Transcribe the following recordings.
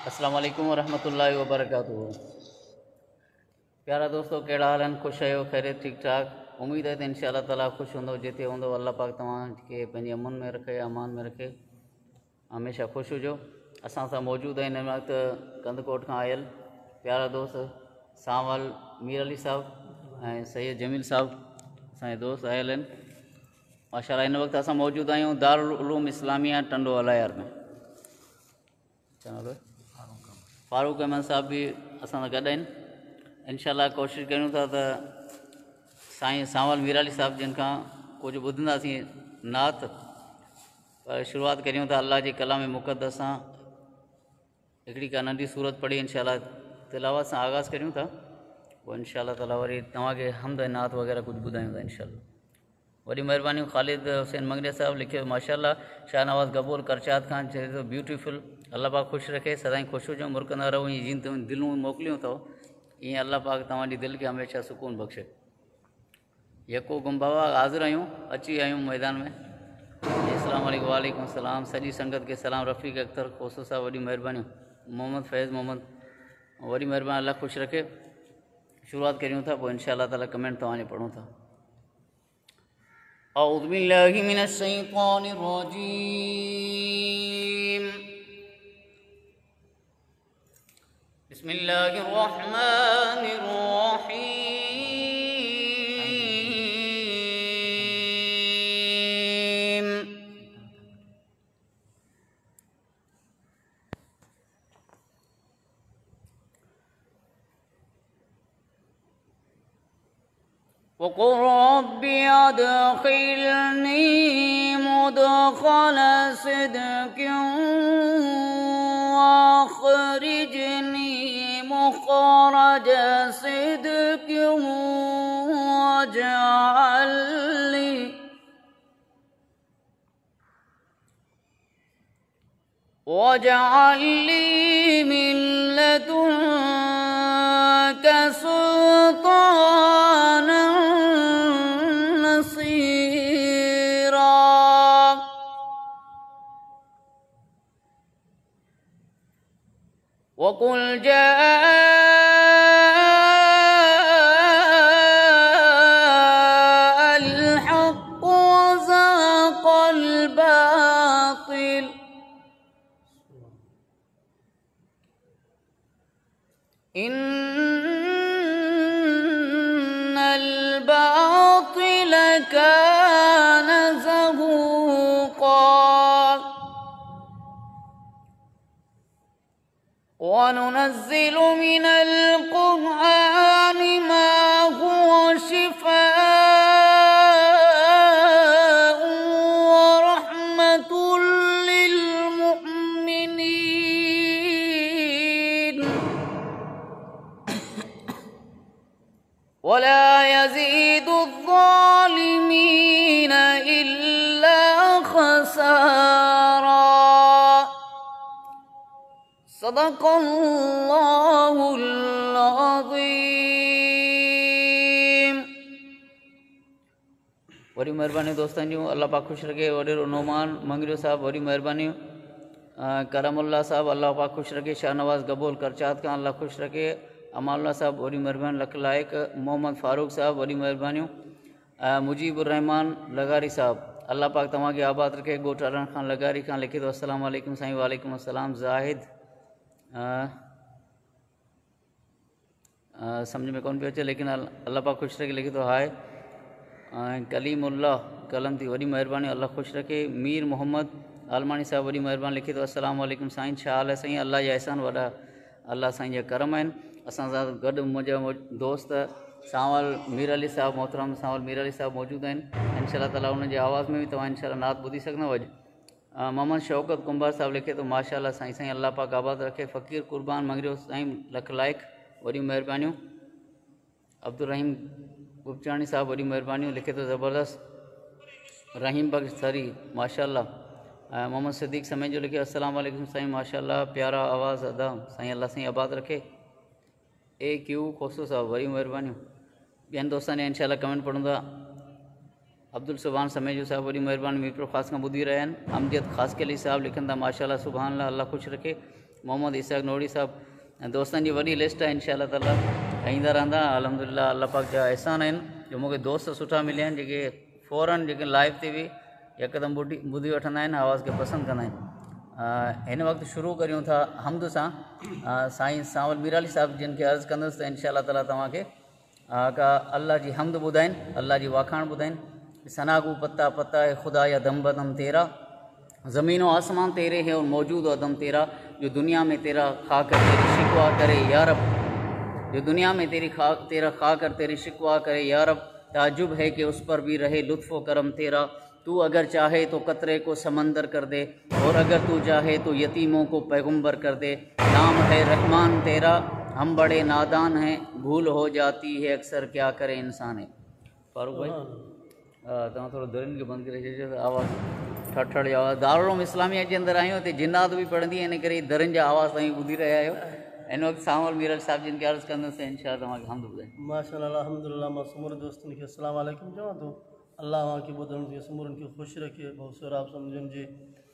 अस्सलाम वालेकुम वरहमतुल्लाहि वबरकातुहू। प्यारा दोस्तों, कहिड़ा हाल आहिनि? ख़ुशि आहियो? ख़ैरियत ठीक ठाक? उम्मीद है त इंशाअल्लाह ताला ख़ुशि हूंदो। जिते हूंदो अल्लाह पाक तव्हांखे पंहिंजे अमन में रखे, अमान में रखे, हमेशा ख़ुशि हुजो। असां सां मौजूदु आहिनि हिन वक़्तु कंदकोट खां आयल प्यारा दोस्त सांवल मीर अली साहब ऐं सैयद जमील साहब असांजे दोस्त आयल आहिनि माशाअल्लाह। हिन वक़्तु असां मौजूदु आहियूं दारुल उलूम इस्लामिया टंडो अलायर में। फारूक अहमद साहब भी असां सां गॾु आहिनि। इंशाअल्लाह कोशिशि कयूं था त साईं सांवल मीर अली साहब जिन खां कुझु ॿुधंदासीं नात, पर शुरूआति करियूं था अल्लाह जी कलाम मुक़द्दस सां। हिकिड़ी का नंढी सूरत पढ़ी इंशाअल्लाह तिलावत सां आगाज़ करियूं था, पोइ इंशाअल्लाह ताला वरी तव्हांखे हमद नात वग़ैरह कुझु ॿुधायूं था इंशाअल्लाह। वॾी महिरबानी। ख़ालिद हुसैन मंगरिया साहब लिखियो माशाअल्लाह। शाहनवाज़ गबूर करचात खां चए थो ब्यूटीफुल। अल्लाह पाक ख़ुशि रखे, सदाईं ख़ुशि हुजो, मुरकंदा रहो। ईअं जीअं तव्हां दिलूं मोकिलियूं अथव ईअं अल्लाह पाक तव्हांजी दिलि खे हमेशह सुकून बख़्शे। यको गुम बाबा हाज़िर आहियूं, अची विया आहियूं मैदान में। अस्सलाम वालेकुम। वालेकुम सलाम। सॼी संगत खे सलाम। रफ़ीक अख्तर खोसो साहब वॾी महिरबानी। मोहम्मद फैज़ मोहम्मद वॾी महिरबानी। अल्लाह ख़ुशि रखे। शुरूआति करियूं था, पोइ इंशाअल्लाह ताला कमेंट तव्हांजे पढ़ूं था। अऊज़ु बिल्लाहि मिनश शैतानिर रजीम। बिस्मिल्लाहिर रहमानिर रहीम। वक़ुल रब्बि अदखिलनी मुदखल सिद्क़िन वअख़रिजनी मुख़रज सिद्क़िन वजअल ली मिन लदुनक सुल्तानन नसीरा। वक़ुल जाअल हक़्क़ु वज़हक़ल बातिल इन्नल बातिल कान ज़हूक़ा। वनुनज़्ज़िलु मिनल क़ुरआनि मा हुवा शिफ़ाअٌ व रहमतुल लिल मुमिनीन वला यज़ीदु ज़ालिमीन इल्ला ख़सारा। सदक़ल्लाहुल अज़ीम। वॾी महिरबानी दोस्तनि जूं। अल्लाह पाक ख़ुशि रखे। वॾेरो नोमान मंगरियो साहब वॾी महिरबानी। करमुल्ला साहब अल्लाह पाक ख़ुशि रखे। शाहनवाज़ गबूल करचात खां अल्लाह ख़ुशि रखे। अमानुल्ला साहब वॾी महिरबानी लख लाइक। मोहम्मद फारूक साहब वॾी महिरबानियूं। मुजीबुर रहमान लगारी साहब अल्लाह पाक तव्हांखे आबाद रखे। ॻोठ अरण खां लगारी खां लिखे थो अस्सलाम वालेकुम साईं। वालेकुम अस्सलाम। ज़ाहिद सम्झ में कोन पियो अचे लेकिन अल्लाह पाक ख़ुशि रखे लिखे थो हाय। कलीमुल्लाह कलम थी वॾी महिरबानी। अल्लाह ख़ुशि रखे। मीर मोहम्मद आलमानी साहब वॾी महिरबानी लिखे थो अस्सलाम वालेकुम साईं। छा हाल आहे साईं? अल्लाह जा अहसान वॾा अल्लाह साईं जा करम आहिनि। असां सां गॾु मुंहिंजा दोस्त सांवल मीर अली साहब मोहतरम सांवल मीर अली साहब मौजूदु आहिनि। इंशाअल्लाह ताला उन्हनि जी आवाज़ में बि तव्हां इंशाअल्लाह नात ॿुधी सघंदव अॼु। मोहम्मद शौकत कुंभार साहब लिखे थो माशाअल्लाह साईं साईं अल्लाह पाक आबाद रखे। फ़कीर कुर्बान मंगरियो साईं लख लाइक वॾी महिरबानियूं। अब्दुल रहीम गुपचाणी साहब वॾी महिरबानियूं लिखे थो ज़बरदस्त। रहीम बख्श सरी माशाअल्लाह। मोहम्मद सिद्दीक़ समय जो लिखे अस्सलाम वालेकुम साईं माशाअल्लाह प्यारा आवाज़ अदा साईं अल्लाह साईं आबाद रखे। ए क्यू खोसो साहब वरी महिरबानियूं। ॿियनि दोस्तनि जा इंशाअल्लाह कमेंट पढ़ूं था। अब्दुल सुभान समेजू साहब वॾी महिरबानी मीरपुर ख़ासि खां ॿुधी रहिया आहिनि। अमजद ख़ासि के साहब लिखनि था माशाल्लाह सुभान अल्लाह, अल्लाह ख़ुशि रखे। मोहम्मद इसाक नोड़ी साहब, ऐं दोस्तनि जी वॾी लिस्ट आहे इंशाअल्लाह ताला, ऐं ईंदा रहंदा। अल्हम्दुलिल्लाह अल्लाह पाक जा अहसान आहिनि जो मूंखे दोस्त सुठा मिलिया आहिनि जेके फ़ौरन जेके लाइव ते बि यकदमि ॿुधी वठंदा आहिनि, आवाज़ खे पसंदि कंदा आहिनि। हिन वक़्तु शुरू करियूं था हमद सां। साईं सांवल मीराली साहिब जिन खे अर्ज़ु कंदुसि त इंशाअल्लाह ताला तव्हांखे का अल्लाह जी हमद ॿुधाइनि, अल्लाह जी वाखाण ॿुधाइनि। सनागू पत्ता पत्ता है खुदा या दम बदम तेरा, ज़मीन व आसमान तेरे है और मौजूद अदम तेरा, जो दुनिया में तेरा खा कर तेरी शिकवा करे या रब, जो दुनिया में तेरा खा कर तेरी शिकवा करे या रब, ताजुब है कि उस पर भी रहे लुत्फ़ व करम तेरा। तू अगर चाहे तो कतरे को समंदर कर दे, और अगर तू चाहे तो यतीमों को पैगंबर कर दे। नाम है रहमान तेरा, हम बड़े नादान हैं, भूल हो जाती है अक्सर, क्या करे इंसान है। फारूक भाई तव्हां थोरो दरियुनि खे बंदि करे छॾिजो त आवाज़ु ठड़ जी आवाज़ु। दारुल इस्लामिया जे अंदरि आहियूं, हिते जिन्नात बि पढ़ंदी, इन करे दरियुनि जा आवाज़ तव्हां ॿुधी रहिया आहियो। हिन वक़्तु सांवल मीरल साहिब जिन खे अर्ज़ु कंदुसि इंशाअल्लाह तव्हांखे हमद ॿुधाए। माशाअल्लाह अल्हम्दुलिल्लाह। मां समूरे दोस्तनि खे अस्सलाम वालेकुम चवां थो। अल्लाह खे ॿुधण खे समूरनि खे ख़ुशि रखे। भाउ सोराब सम्झनि जी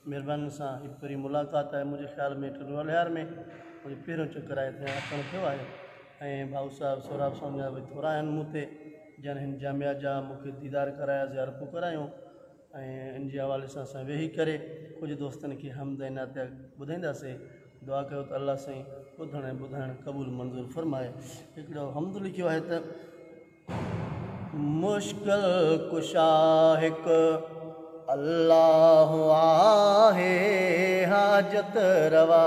महिरबानी सां हिकु पहिरीं मुलाक़ात आहे मुंहिंजे ख़्याल में टिरवलियार में, मुंहिंजो पहिरियों चकर आहे हिते अचणु थियो आहे। ऐं भाउ साहिबु सोराब सम्झा भई थोरा आहिनि मूं ते, जन हिन जामिया जा मूंखे दीदार कराया, ज़ियारतूं करायूं, ऐं इन जे हवाले सां असां वेही करे कुझु दोस्तनि खे हमद ऐं नात ॿुधाईंदासीं। दुआ कयो त अल्लाह साईं ॿुधण ऐं ॿुधाइणु क़बूल मंज़ूर फरमाए। हिकिड़ो हमद लिखियो आहे त मुश्किल कुशा हिकु अल्लाह आहे, हाजत रवा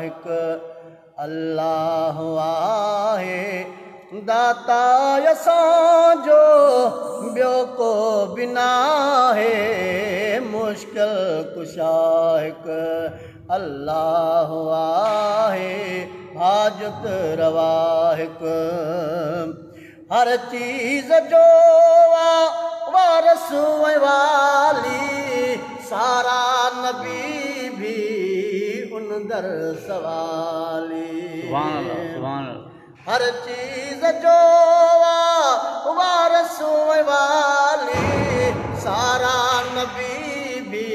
हिकु अल्लाह आहे, दाता असांजो ॿियो को बिना है। मुश्किल कुशा हिकु अल्लाह आहे, हाजत रवा हिकु, हर चीज़ जो वारस वाली, सारा नबी भी उन दर सवाली। हर चीज़ जो वारस वाली, सारा नबी भी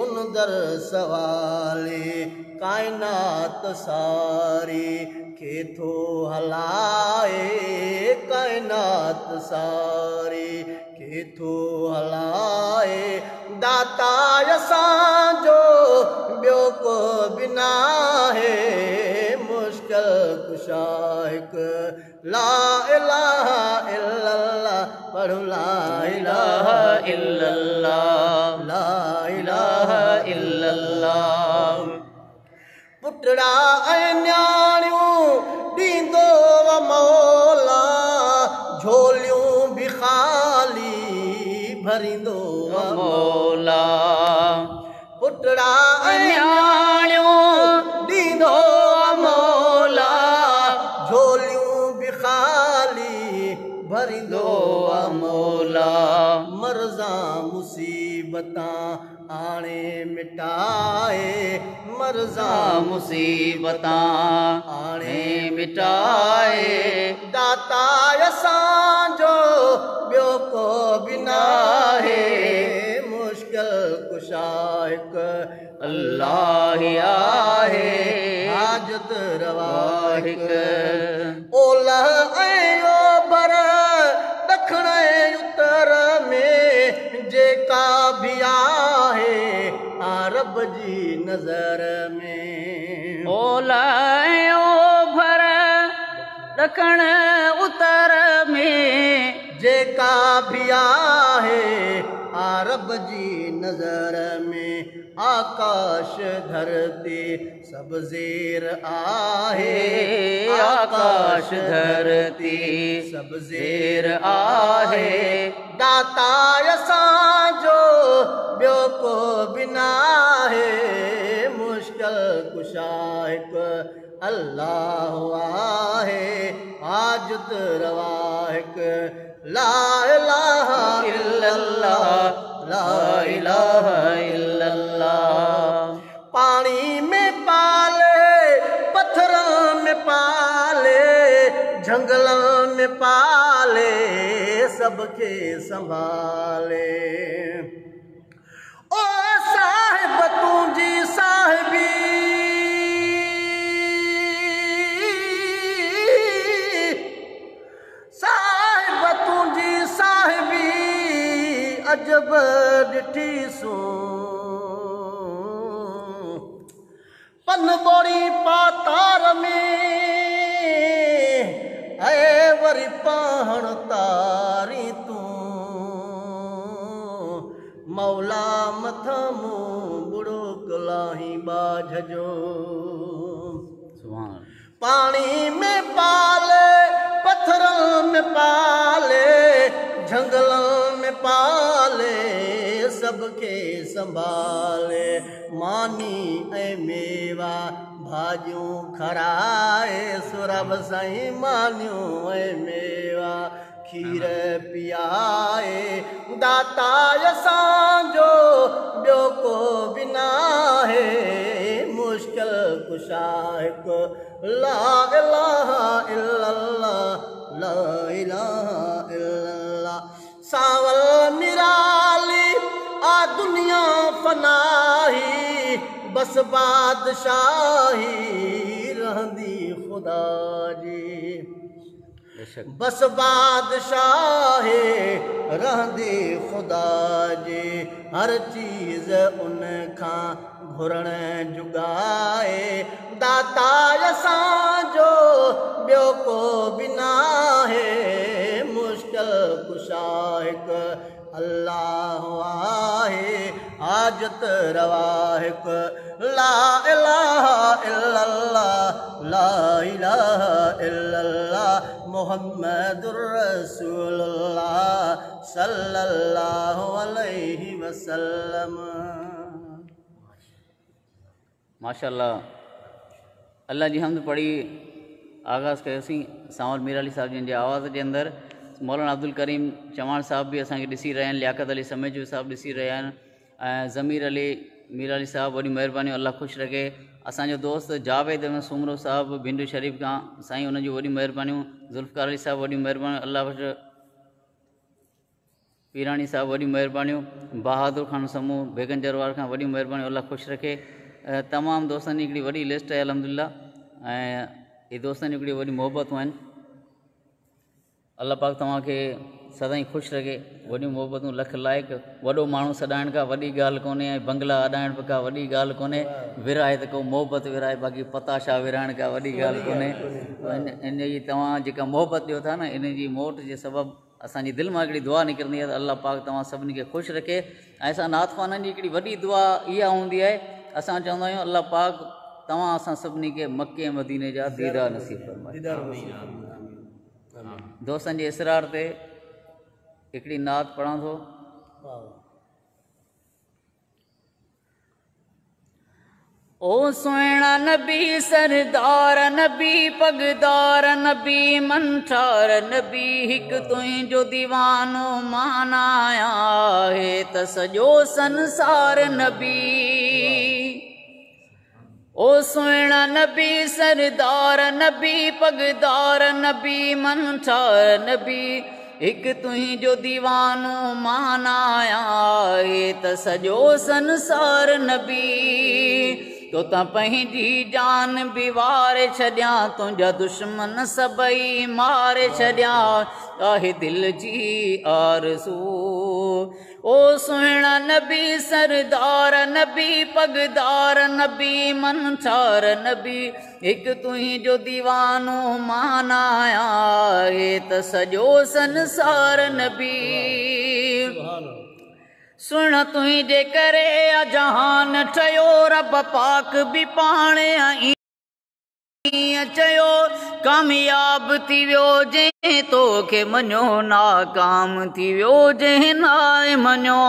उन दर सवाली। कायनात सारी के थो हलाए, कायनात सारी के थो हलाए, दाता असांजो ॿियो को बिना है। मुश्किल कुशा हिकु ला इलाहा इल्लल्लाह, पढ़ो ला इलाहा इल्लल्लाह, ला इलाहा इल्लल्लाह। पुटड़ा ऐं न्याणियूं ॾींदो मौला, झोलियूं बि ख़ाली भरींदो मौला। पुटड़ा ऐं न्याणियूं ॾींदो मौला, झोलियूं बि ख़ाली भरींदो मौला। मर्ज़ा मुसीबतां आणे मिटाए, मर्ज़ा मुसीबतां आणे मिटाए, दाता असांजो ॿियो को बिना है। मुश्किल कुशा हिकु अल्लाह आहे, हाजत रवा हिकु, ओलह ऐं ओभर ॾखण ऐं उत्तर में जेका बि आहे रब जी नज़र में। ओलह ऐं ओभर ॾखण उत्तर में जेका बि आहे रब जी नज़र में। आकाश धरती सब ज़ेर आहे, आकाश धरती सब ज़ेर आहे, दाता असांजो ॿियो को बिना है। मुश्किल कुशा हिकु अल्लाह आहे, हाजत रवा हिकु ला इलाहा इल्लल्लाह, ला इलाहा इल्लल्लाह। पानी में पाले, पत्थरों में पाले, जंगलों में पाले, सबके संभाले। ओ साहिब तुझी साहिबी अजब ॾिठी सू पन बोड़ी पातार में ऐ वरी पहण तारी तू मौला मथमू बुढ़ो कलाही बाझ जो पानी में पाले पत्थरों में पाले जंगलों में पाले सबके संभाले। मानी ऐ मेवा भाजियूं खराए सुरभ साईं मानियूं ऐ मेवा खीर पियाए दाता असांजो ॿियो को बिना है मुश्किल कुशा हिकु ला इलाहा इल्लल्लाह ला इलाहा इल्लल्लाह। सावल निराली आ दुनिया फनाही बस बादशाही रहंदी खुदा जी बस बादशाही रहंदी खुदा जी हर चीज़ उन खां घुरण जुगाए दाता असांजो ॿियो को बिना है मुश्किल कुशा हिकु अल्लाह आहे हाजत रवा हिकु ला इलाहा इल्लल्लाह ला इलाहा इल्लल्लाह मुहम्मदुर रसूलुल्लाह सल्लल्लाहु अलैहि वसल्लम। माशाअल्लाह अल्लाह जी हमद पढ़ी आगाज़ कयोसीं सांवल मीर अली साहिब जिन जे आवाज़ जे अंदरि मौलाना अब्दुल करीम चवाण साहब भी असांखे ॾिसी रहिया आहिनि लियाकत अली समेजू साहब ॾिसी रहिया आहिनि ऐं ज़मीर अली मीर अली साहब वॾी महिरबानी अल्लाह ख़ुशि रखे। असांजो दोस्त जावेद अहमद सुमरो साहब भिंडू शरीफ़ खां साईं उन्हनि जूं वॾी महिरबानियूं ज़ुल्फ़कार अली साहब वॾी महिरबानियूं अल्लाह पीरानी साहब वॾी महिरबानियूं बहादुर ख़ान समूह बेगन जरवार खां वॾी महिरबानियूं अल्लाह ख़ुशि रखे। तमामु दोस्तनि जी हिकिड़ी वॾी लिस्ट आहे अल्हम्दुलिल्लाह ऐं इहे दोस्तनि जी हिकिड़ी वॾी मोहबतूं आहिनि। अल्लाह पाक तव्हांखे सदाईं ख़ुशि रखे वॾियूं मोहबतूं लख लाइक़ु वॾो माण्हू सॾाइण खां वॾी ॻाल्हि कोन्हे ऐं बंगला अॾाइण खां वॾी ॻाल्हि कोन्हे विराए त को मोहबत विराए बाक़ी पताशा विराइण खां वॾी ॻाल्हि कोन्हे। इन जी तव्हां जेका मोहबत ॾियो था न इन जी मोट जे सबबु असांजी दिलि मां हिकिड़ी दुआ निकिरंदी आहे त अल्लाह पाक तव्हां सभिनी खे ख़ुशि रखे। ऐं असां नात ख़्वाननि जी हिकिड़ी वॾी दुआ इहा हूंदी आहे असां चवंदा आहियूं अल्लाह पाक तव्हां असां सभिनी खे मके मदीने जा दीदार नसीब फरमाए। दोस्तनि जे इसरार ते हिकिड़ी नात पढ़ां थो। ओ सुहिणा नबी सरदार नबी पगदार नबी मंठार नबी हिकु तुंहिंजो दीवानो मानाया है त सॼो संसार नबी। ओ सुहिणा नबी सरदार नबी पगदार नबी मंठार नबी हिकु तुंहिंजो दीवानो मानाया है त सॼो संसार नबी। तो ता पंहिंजी जान बि वारे छॾियां तुंहिंजा दुश्मन सभई मारे छॾियां आहे दिलि जी आरज़ू। ओ सुहिणा नबी सरदार नबी पगदार नबी मंठार नबी हिकु तुंहिंजो दीवानो मानाया है त सॼो संसार नबी। सुण तुंहिंजे करे जहान ठहियो रब पाक बि पाणे ईअं चयो कामयाब थी वियो जंहिं तोखे मञो नाकाम थी वियो जंहिं नाए मञो।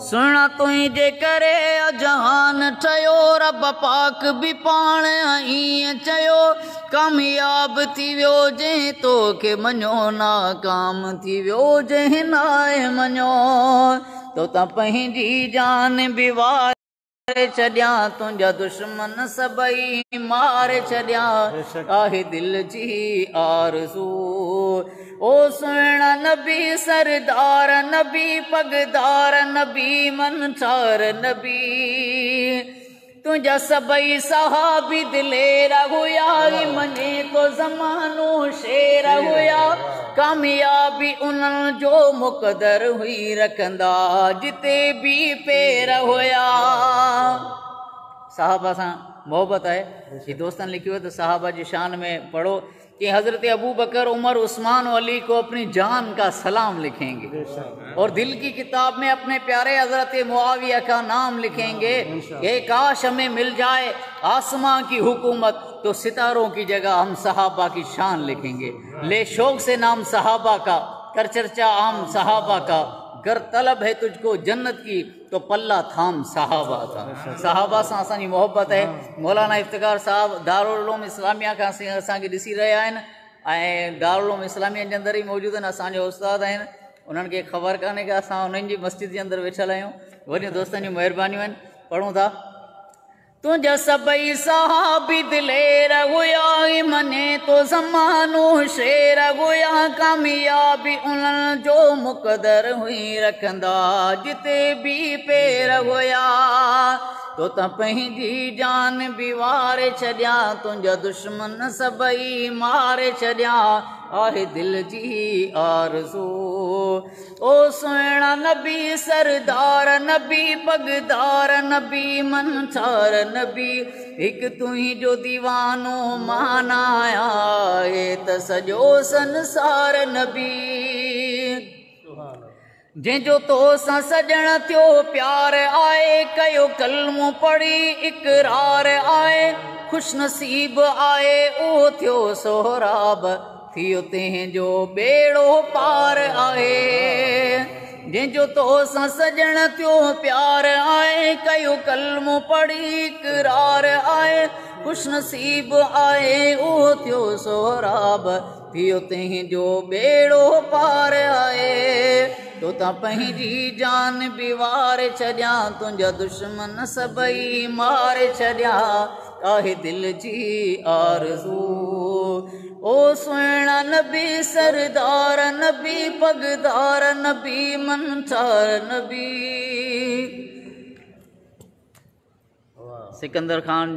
सुण तुंहिंजे करे जहान ठहियो रब पाक बि पाणे ईअं चयो कामयाब थी वियो जंहिं तोखे मञो नाकाम थी वियो जंहिं नाए मञो। तो ता पंहिंजी जान बि वारे छॾियां तुंहिंजा दुश्मन सभई मारे छॾियां आहे दिलि जी आरज़ू। ओ सुहिणा नबी सरदार नबी पगदार नबी मनसार नबी तुझा सबई सहाबी दिलेर हुया मने तो ज़मानो शेर हुया कामयाबी उन्हनि जो मुक़दर हुई रखंदा जिते भी पेर हुया। साहबा सां मोहब्बत है ये दोस्तन लिखी हुई तो साहबा जी शान में पढ़ो कि हज़रत अबू बकर उमर उस्मान और अली को अपनी जान का सलाम लिखेंगे और दिल की किताब में अपने प्यारे हज़रत मुआविया का नाम लिखेंगे। ये काश हमें मिल जाए आसमां की हुकूमत तो सितारों की जगह हम सहाबा की शान लिखेंगे। ले शौक से नाम सहाबा का कर चर्चा आम सहाबा का गर तलब है तुझको जन्नत की तो पल्ला थाम सहाबा का। सहाबा से असांजी मोहब्बत है। मौलाना इफ्तिकार साहब दारुल उलूम इस्लामिया का असांखे ॾिसी रहिया आहिनि ऐं दारुल उलूम इस्लामिया जे अंदर ही मौजूद आहिनि। असांजो उस्ताद आहिनि उन्हनि खे ख़बर कान्हे कि असां उन्हनि जी मस्जिद जे अंदर वेठल आहियूं। वॾियूं दोस्तनि जी महिरबानियूं आहिनि। पढ़ूं था तुझा सबई सहाबी दिलेर हुया मने तो ज़मानो शेर हुया कामयाबी उन्हनि जो मुक़दर हुई रखंदा जिते भी पेर हुया तो त पंहिंजी जान भी वारे छॾिया तुंहिंजा दुश्मन सबई मारे छॾिया आहे दिल जी आरज़ू। ओ सुहिणा नबी सरदार नबी पगदार नबी मनसार नबी हिकु तुही जो दीवानो मानाया त सॼो संसार नबी जंहिंजो तो सां सजण थियो प्यार आए कयो कलमो पढ़ी इकरार आए खुश नसीब आए उहो थियो सोहराब थियो तंहिंजो बेड़ो पार आए। जंहिंजो तो सां सजण थियो प्यार आए कयो कलमो पढ़ी इकरार आए खुश नसीब आए उहो थियो सोहराब थियो तंहिंजो बेड़ो पार आए तो ता पंहिंजी जान भी वारे छॾिया तुंहिंजा दुश्मन सबई मारे छॾिया आहे दिल जी आरज़ू। ओ सुहिणा नबी सरदार नबी पगदार नबी मनसार नबी। सिकंदर खान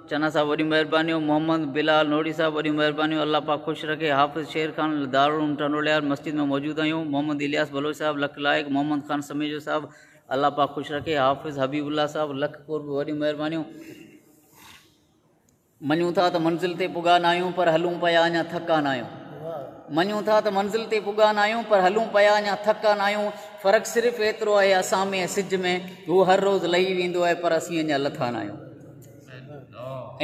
चना साहब वॾी महिरबानियूं। मोहम्मद बिलाल नोड़ी साहब वॾी महिरबानियूं। अल्लाह पाक ख़ुशि रखे। हाफ़िज़ शेर खान दारुल टंडोलियार मस्जिद में मौजूद आहियूं। मोहम्मद इलियास बलोच साहब लख लाइक। मोहम्मद खान समेजो साहब अल्लाह पाक ख़ुशि रखे। हाफ़िज़ हबीबुल्ला साहब लख कोर वॾी महिरबानियूं। मञूं था त मंज़िल ते पुॻा न आहियूं पर हलूं पिया अञा थका न आहियूं। मञूं था त मंज़िल ते पुॻा न आहियूं पर हलूं पिया अञा थका न आहियूं। फ़र्क़ु सिर्फ़ु एतिरो आहे असां में ऐं सिज में उहो हर रोज़ु लही वेंदो आहे पर असीं अञा लथा न आहियूं।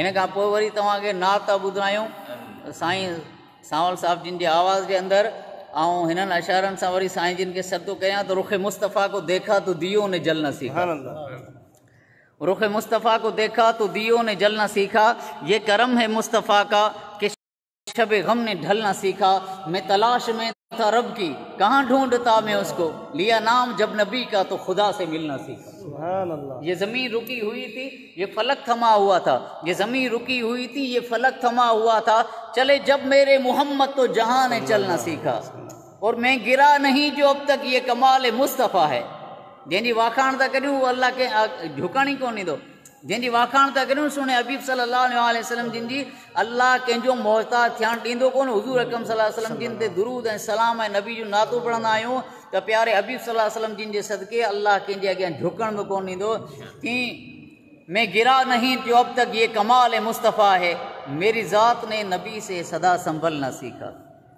इन खां पोइ वरी तव्हांखे नात था ॿुधायूं साईं सांवल साहिब जिन जे आवाज़ जे अंदरि ऐं हिननि अशारनि सां वरी साईं जिन खे सदो कयां त रुख़ मुस्तफ़ा को देखा तो दियो ने जल न सीखा। रुख़ मुस्तफ़ा को देखा तो दियो ने जल न सीखा ये करम है मुस्तफ़ा का कि शबे गम ने ढल न सीखा। मैं तलाश में था रब की कहाँ ढूंढता मैं उसको लिया नाम जब नबी का तो खुदा से मिलना सीखा। ये ज़मीन रुकी हुई थी ये फलक थमा हुआ था। ये ज़मीन रुकी हुई थी ये फलक थमा हुआ था चले जब मेरे मोहम्मद तो जहाँ ने चलना सीखा। और मैं गिरा नहीं जो अब तक ये कमाल मुस्तफ़ा है। जंहिंजी वाखाण था करियूं अल्लाह के झुकण ई कोन ईंदो। जंहिंजी वाखाण था करियूं सुने हबीब सल्लल्लाहु अलैहि वसल्लम जिन जी अल्लाह कंहिंजो मोहताज थियणु ॾींदो कोन। हुज़ूर अकरम सल्लल्लाहु अलैहि वसल्लम जिन ते दुरूद ऐं सलाम ऐं नबी जो नातो पढ़ंदा आहियूं त प्यारे हबीब सल्लल्लाहु अलैहि वसल्लम जिन जे सदके अल्लाह कंहिंजे अॻियां झुकण बि कोन ॾींदो कि मैं गिरा नहीं जो अब तक ये कमाल मुस्तफ़ा है मेरी ज़ात ने नबी से सदा संभलना सीखा।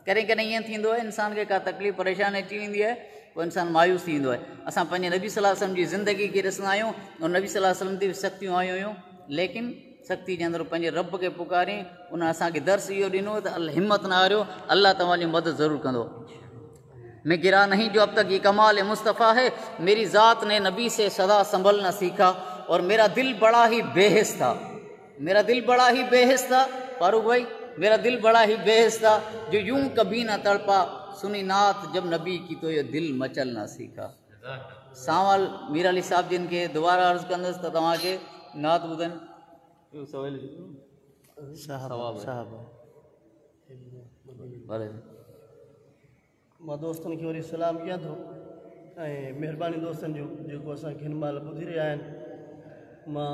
कॾहिं कॾहिं ईअं थींदो आहे इंसान खे का तकलीफ़ परेशानी अची वेंदी आहे पोइ इंसानु मायूस थी वेंदो आहे। असां पंहिंजे नबी सल्लल्लाहु अलैहि वसल्लम जी ज़िंदगी खे ॾिसंदा आहियूं ऐं नबी सल्लल्लाहु अलैहि वसल्लम ते बि सख़्तियूं आयूं हुयूं लेकिन सख़्ती जे अंदरि पंहिंजे रब खे पुकारियईं उन असांखे दर्स इहो ॾिनो त हिमत न हारियो अल्लाह तव्हांजी मदद ज़रूरु कंदो। मैं गिरा नहीं जो अब तक ये कमाल मुस्तफ़ा है मेरी ज़ात ने नबी से सदा संभलना सीखा। और मेरा दिल बड़ा ही बेहिस था। मेरा दिल बड़ा ही बेहिस था फारूक भाई मेरा दिल बड़ा ही बेहिस था जो यूं कभी न तड़पा सुनी नात जब नबी की तो ये दिल मचल ना सीखा। सांवल मीर अली साहब जिन के दोबारा अर्ज़ कंदुसि त तव्हांखे नात ॿुधनि भले मां दोस्तनि खे वरी सलाम कयां थो ऐं महिरबानी दोस्तनि जो जेको असांखे हिन महिल ॿुधी रहिया आहिनि। मां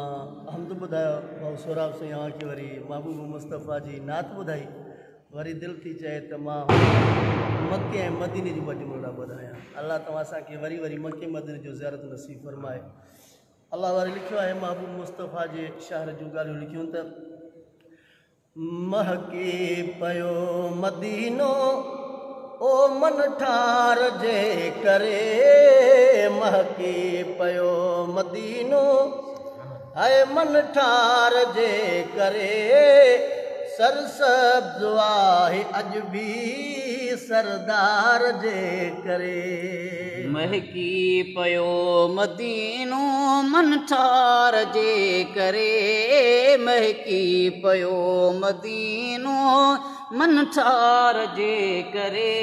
हमद ॿुधायो भाउ सोराब साईं तव्हांखे वरी महबूब मुस्तफ़ा जी नात ॿुधाई, वरी दिलि थी चए त मां मके ऐं मदीने जूं ॿ जुमिला ॿुधायां। अलाह तव्हां असांखे वरी वरी मके मदीने जो ज़ियारत नसीब फरमाए। अलाह वरी लिखियो आहे महबूब मुस्तफ़ा जे शहर जूं ॻाल्हियूं लिखियूं त महके पियो मदीनो ओ मन ठार जे करे, महके पियो मदीनो है मन ठार जे करे, सरसब्ज़ आहे अॼु बि सरदार जे करे। महकी पियो मदीनो मन ठार जे करे, महकी पियो मदीनो मन ठार जे करे,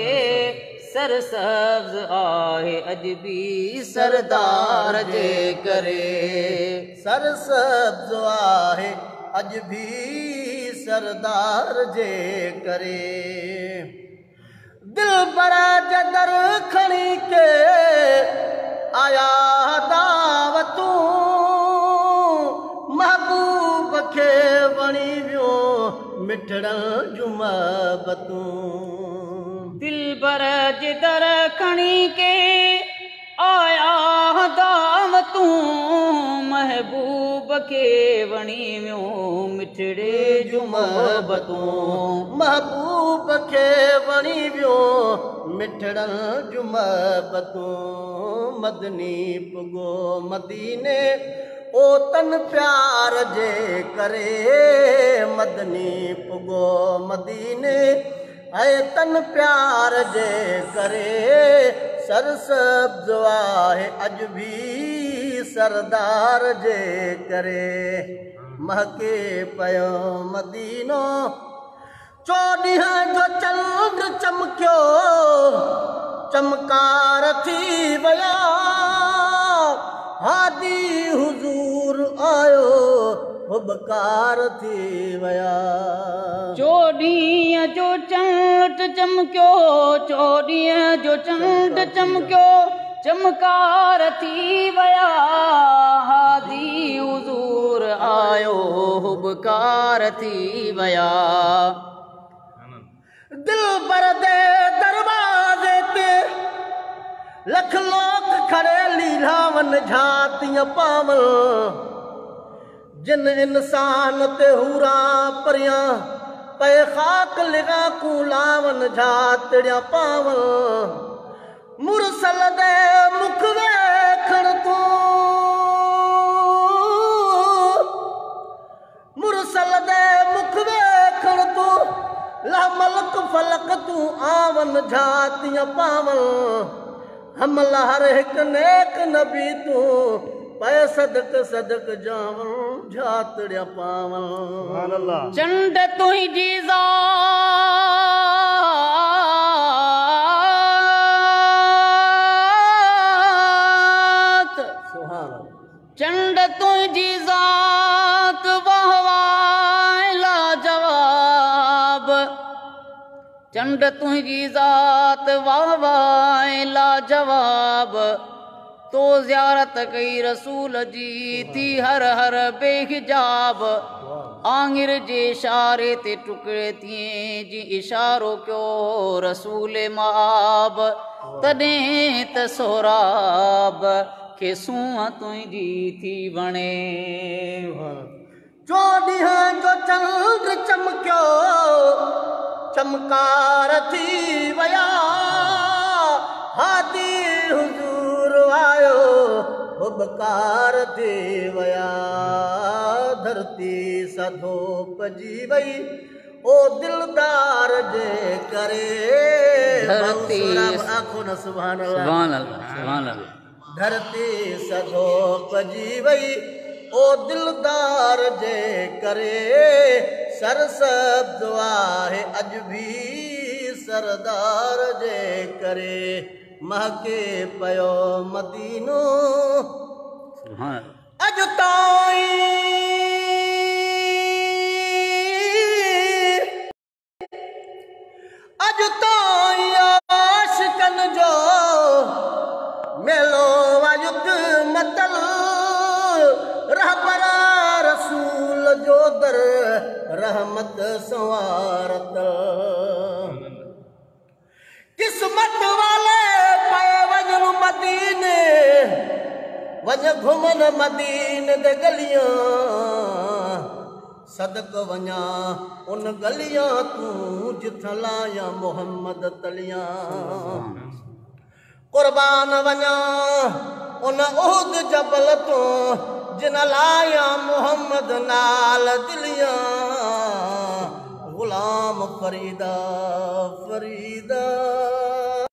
सरसब्ज़ आहे अॼु बि सरदार जे करे। सरसब्ज़ आहे अॼु बि सरदार जे करे। दिल बरा जदर खणी के आया दावतूं, महबूब खे वणी वियो मिठड़न जूं महबतूं। दिल बर जिदर खणी के आया दावतूं, महबूब खे वणी वियो मिठड़े जूं महबतूं। महबूब खे वणी वियो मिठड़न जूं महबतूं। मदनी पुगो मदीने ओ तन प्यार जे करे, मदनी पुगो मदीने ऐं तन प्यार जे करे, सरसब्ज़ आहे अॼु बि सरदार जे करे। महके पियो मदीनो चोॾींहं जो चंड चमकियो, चमकार थी विया, हादी हुज़ूर आयो हुबकार थी विया। चोॾींहं जो चंड चमकियो, चोॾींहं जो चंड चमकियो, चमकार थी विया, हादी हुज़ूर आयो हुबकार थी विया। दिल बर दे दरवाज़े ते लख लोग खड़े लीलावन झातियां पावन, जिन इंसान ते हूरा परियां पे खाक लिगा कूलावन झातड़ियां पावन। मुरसल दे मुख वेखण तूं, मुरसल दे मुख वेखण तूं, ला मलक फलक तूं आवन झातियां पावन। हमल हर हिक नेक नबी तूं, पै सदक सदक जावन झातड़ियां पावन। चंड तुंहिंजी ज़ात, चंड तुंहिंजी ज़ात वाह वाह लाजवाब, चंड तुंहिंजी ज़ात वाह वाह लाजवाब, तो ज़ियारत कई रसूल जी थी हर हर बेहिजाब। आंगिर जे इशारे ते टुकड़े थिए जी इशारो कयो रसूल माब, तॾहिं त सोराब खे सूंहं तुंहिंजी थी वणे। चोॾींहं जो चंड चमकियो, चमकार थी विया, हादी हुज़ूर आयो हुबकार थी विया। धरती सधो पजी वई ओ दिलदार जे करे, धरती आखो न सुभान अल्लाह, सुभान अल्लाह, सुभान अल्लाह। धरती सधो पजी वई ओ दिलदार जे करे, सरसब्ज़ आहे अॼु बि सरदार जे करे। महके पियो मदीनो अॼु ताईं, अॼु ताईं आशिक़ रहमत संवारत किस्मत वाले पाए वजन मदीने वज घुमन मदीने दे गलियां सदक वञा उन गलियां तू जिथ लाया मोहम्मद तलियां कुर्बान वञा उन उहद जबल तो जिन लाया मोहम्मद नाल दिलियां गुलाम फरीदा फरीदा